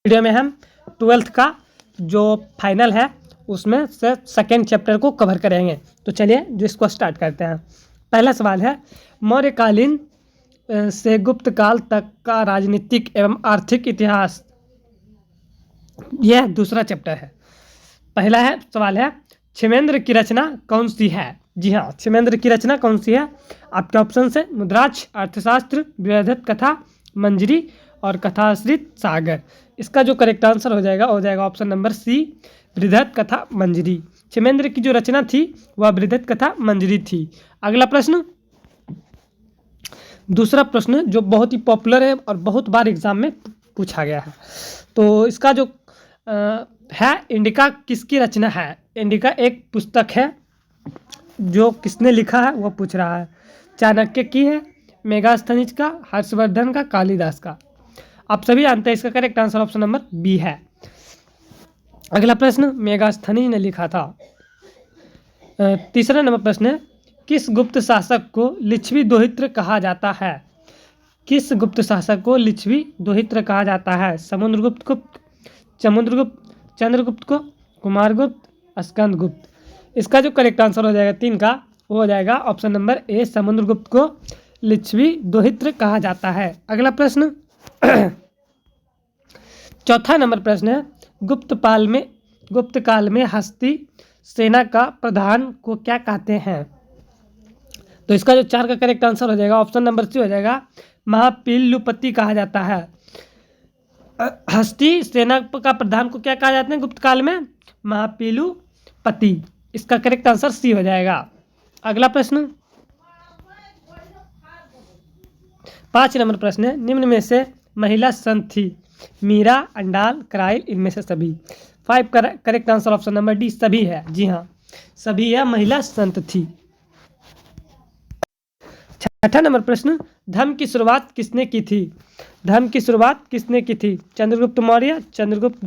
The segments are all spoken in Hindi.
वीडियो में हम 12th का जो फाइनल है उसमें से सेकेंड चैप्टर को कवर करेंगे। तो चलिए जो इसको स्टार्ट करते हैं। पहला सवाल है, मौर्यकालीन से गुप्त काल तक का राजनीतिक एवं आर्थिक इतिहास। यह दूसरा चैप्टर है। पहला है सवाल है, क्षेमेंद्र की रचना कौन सी है? जी हाँ, क्षेमेंद्र की रचना कौन सी है? आपके ऑप्शन है मुद्राक्ष, अर्थशास्त्र, बृहद्रथ कथा, मंजरी और कथाश्रित सागर। इसका जो करेक्ट आंसर हो जाएगा ऑप्शन नंबर सी, बृहद्रथ कथा मंजरी। क्षेमेंद्र की जो रचना थी वह बृहद्रथ कथा मंजरी थी। अगला प्रश्न, दूसरा प्रश्न जो बहुत ही पॉपुलर है और बहुत बार एग्जाम में पूछा गया है। तो इसका जो है, इंडिका किसकी रचना है? इंडिका एक पुस्तक है। जो किसने लिखा है वह पूछ रहा है। चाणक्य की है, मेगास्थनीज का, हर्षवर्धन का, कालिदास का। आप सभी जानते हैं इसका correct answer option number B है। अगला प्रश्न, मेगास्थनीज ने लिखा था। तीसरा नंबर प्रश्न है, किस गुप्त शासक को लिच्छवी दोहित्र कहा जाता है? किस गुप्त शासक को लिच्छवी दोहित्र कहा जाता है? समुद्रगुप्त को, चंद्रगुप्त को, कुमारगुप्त, स्कंदगुप्त। इसका जो करेक्ट आंसर हो जाएगा 3 का, वो हो जाएगा ऑप्शन नंबर ए, समुद्रगुप्त को लिच्छवी दोहित्र कहा जाता है। अगला प्रश्न चौथा नंबर प्रश्न है, गुप्त काल में हस्ती सेना का प्रधान को क्या कहते हैं? तो इसका जो 4 का करेक्ट आंसर हो जाएगा ऑप्शन नंबर सी हो जाएगा, महापीलुपति कहा जाता है। हस्ती सेना का प्रधान को क्या कहा जाता है गुप्त काल में? महापीलुपति। इसका करेक्ट आंसर सी हो जाएगा। अगला प्रश्न 5 नंबर प्रश्न है, निम्न में से महिला संत थी? मीरा, अंडाल, कराइल, इनमें से सभी। 5 का correct answer option number D, सभी है। जी हाँ, सभी यह महिला संत थी। छठा नंबर प्रश्न, धर्म की शुरुआत किसने की थी? धर्म की शुरुआत किसने की थी? चंद्रगुप्त मौर्य, चंद्रगुप्त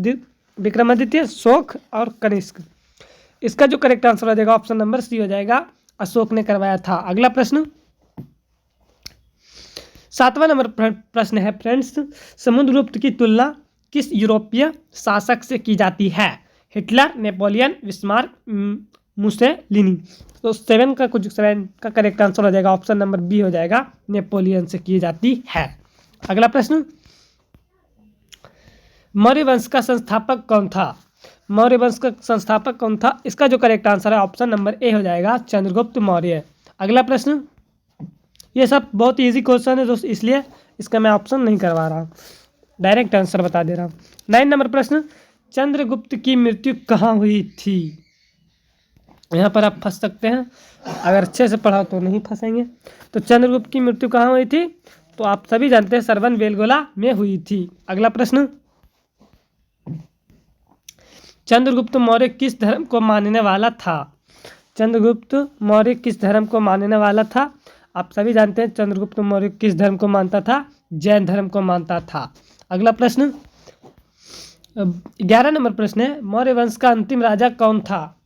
विक्रमादित्य, शोक और कनिष्क। इसका जो करेक्ट आंसर हो जाएगा ऑप्शन नंबर सी हो जाएगा, अशोक ने करवाया था। अगला प्रश्न 7वां नंबर प्रश्न है फ्रेंड्स, समुद्रगुप्त की तुलना किस यूरोपीय शासक से की जाती है? Hitler, Napoleon, Bismarck, Mussolini. तो 7 का करेक्ट आंसर हो जाएगा ऑप्शन नंबर बी हो जाएगा, नेपोलियन से की जाती है। अगला प्रश्न, मौर्य वंश का संस्थापक कौन था? मौर्य वंश का संस्थापक कौन था? इसका जो करेक्ट आंसर है ऑप्शन नंबर ए हो जाएगा, चंद्रगुप्त मौर्य। अगला प्रश्न, ये सब बहुत इजी क्वेश्चन है दोस्तों, इसलिए इसका मैं ऑप्शन नहीं करवा रहा हूँ, डायरेक्ट आंसर बता दे रहा हूँ। 9 नंबर प्रश्न, चंद्रगुप्त की मृत्यु कहाँ हुई थी? यहाँ पर आप फंस सकते हैं, अगर अच्छे से पढ़ाओ तो नहीं फंसेंगे। तो चंद्रगुप्त की मृत्यु कहाँ हुई थी? तो आप सभी जानते हैं सरवन बेलगोला में हुई थी। अगला प्रश्न, चंद्रगुप्त मौर्य किस धर्म को मानने वाला था? चंद्रगुप्त मौर्य किस धर्म को मानने वाला था? आप सभी जानते हैं चंद्रगुप्त मौर्य किस धर्म को मानता था? जैन धर्म को मानता था। अगला प्रश्न 11 नंबर प्रश्न है, मौर्य वंश का अंतिम राजा कौन था?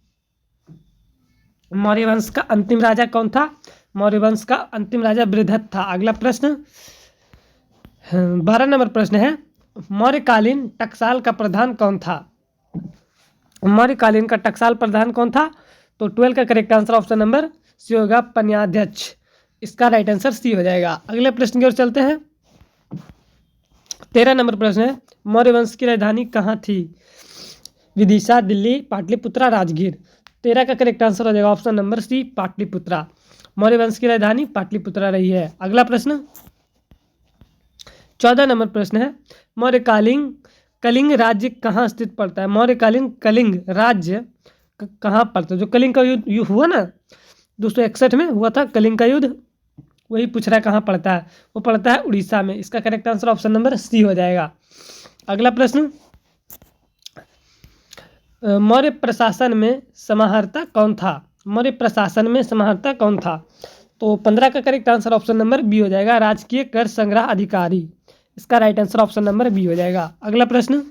मौर्य वंश का अंतिम राजा कौन था? मौर्य वंश का अंतिम राजा बृहद्रथ था। अगला प्रश्न 12 नंबर प्रश्न है, मौर्यकालीन टकसाल का प्रधान कौन था? मौर्यकालीन का टकसाल प्रधान कौन था? तो 12 का correct answer option number C होगा, पन्याध्यक्ष। इसका राइट आंसर सी हो जाएगा। अगले प्रश्न की ओर चलते हैं। 13 नंबर प्रश्न है, मौर्य वंश की राजधानी कहाँ थी? विदिशा, दिल्ली, पाटलिपुत्रा, राजगीर। 13 का करेक्ट आंसर हो जाएगा option number C, Pataliputra. Maurya वंश की राजधानी पाटलिपुत्रा रही है। अगला प्रश्न 14 नंबर प्रश्न है, मौर्यकालीन कलिंग राज्य कहाँ स्थित पड़ता है? मौर्यकालीन कलिंग राज्य कहाँ पड़ता है? जो कलिंग का युद्ध हुआ ना 261 में हुआ था कलिंग का युद्ध, वही पूछ रहा है कहाँ पड़ता है? वो पड़ता है उड़ीसा में। इसका correct answer option number C हो जाएगा। अगला प्रश्न, मौर्य प्रशासन में समाहर्ता कौन था? मौर्य प्रशासन में समाहर्ता कौन था? तो 15 का correct answer option number B हो जाएगा, राजकीय कर संग्रह अधिकारी। इसका right answer option number B हो जाएगा। अगला प्रश्न,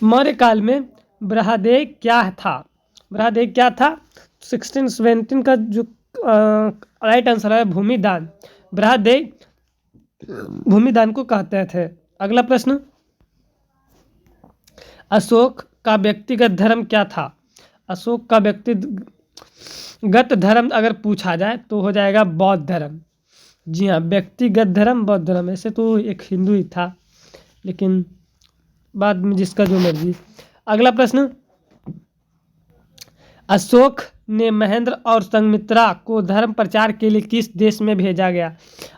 मौर्य काल में बृहदेय क्या था? बृहदेय क्या था? 1617 का जो राइट आंसर है भूमिदान। बृहदेय भूमिदान को कहते थे। अगला प्रश्न, अशोक का व्यक्तिगत धर्म क्या था? अशोक का व्यक्तिगत धर्म अगर पूछा जाए तो हो जाएगा बौद्ध धर्म। जी हाँ, व्यक्तिगत धर्म बौद्ध धर्म। ऐसे तो एक हिंदू ही था, लेकिन बाद में जिसका जो मर्जी। अगला प्रश्न, अशोक ने महेंद्र और संघमित्रा को धर्म प्रचार के लिए किस देश में भेजा गया?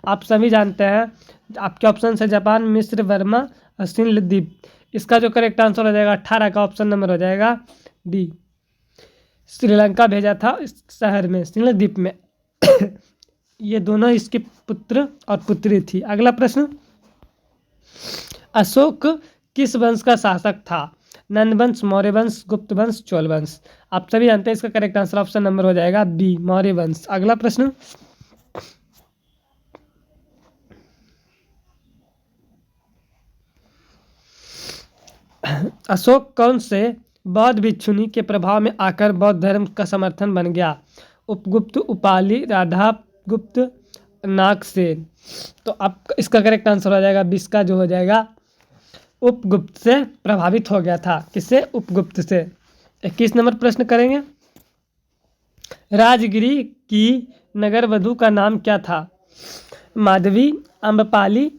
आप सभी जानते हैं, आपके ऑप्शन है जापान, मिस्र, बर्मा और सिंहद्वीप। इसका जो करेक्ट आंसर हो जाएगा 18 का ऑप्शन नंबर हो जाएगा डी, श्रीलंका भेजा था इस शहर में, सिंहद्वीप में। ये दोनों इसके पुत्र और पुत्री थी। अगला प्रश्न, अशोक किस वंश का शासक था? नंद वंश, मौर्य वंश, गुप्त वंश, चोल वंश। आप सभी जानते हैं इसका करेक्ट आंसर ऑप्शन नंबर हो जाएगा बी, मौर्य वंश। अगला प्रश्न, अशोक कौन से बौद्ध भिक्षुनी के प्रभाव में आकर बौद्ध धर्म का समर्थन बन गया? उपगुप्त, उपाली, राधा गुप्त, नागसेन। तो आप इसका करेक्ट आंसर हो जाएगा 20 का जो हो जाएगा उपगुप्त से प्रभावित हो गया था। किससे? उपगुप्त से। 21 नंबर प्रश्न करेंगे, राजगिरी की नगर वधु का नाम क्या था? माधवी, अम्बपाली,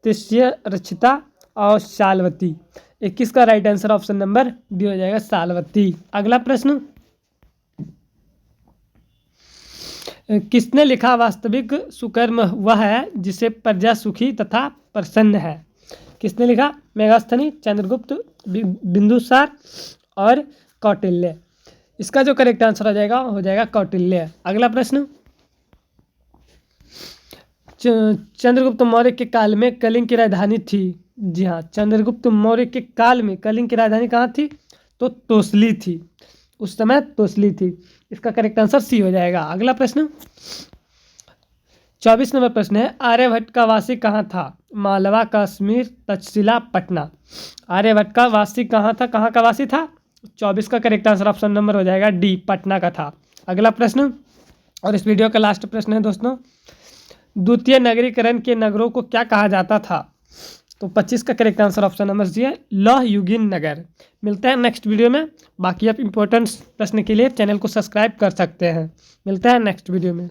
तिष्य रचिता और शालवती। 21 का right answer option number D हो जाएगा शालवती। अगला प्रश्न, किसने लिखा वास्तविक सुकर्म वह है जिसे प्रजा सुखी तथा प्रसन्न है? किसने लिखा? मेगास्थनी, चंद्रगुप्त, बिंदुसार और कौटिल्य। इसका जो करेक्ट आंसर हो जाएगा कौटिल्य। अगला प्रश्न, चंद्रगुप्त मौर्य के काल में कलिंग की राजधानी थी। जी हाँ, चंद्रगुप्त मौर्य के काल में कलिंग की राजधानी कहाँ थी? तो तोसली थी, उस समय तोसली थी। इसका करेक्ट आंसर सी हो जाएगा। अगला प्रश्न, 24 नंबर प्रश्न है, आर्यभट्ट का वासी कहाँ था? मालवा, कश्मीर, तक्षशिला, पटना। आर्यभट्ट का वासी कहाँ था, कहाँ का वासी था? 24 का करेक्ट आंसर ऑप्शन नंबर हो जाएगा डी, पटना का था। अगला प्रश्न, और इस वीडियो का लास्ट प्रश्न है दोस्तों, द्वितीय नगरीकरण के नगरों को क्या कहा जाता था? तो 25 का correct answer option number C है, लौह युगीन नगर। मिलते हैं नेक्स्ट वीडियो में। बाकी आप इंपॉर्टेंट प्रश्न के लिए चैनल को सब्सक्राइब कर सकते हैं। मिलते हैं नेक्स्ट वीडियो में।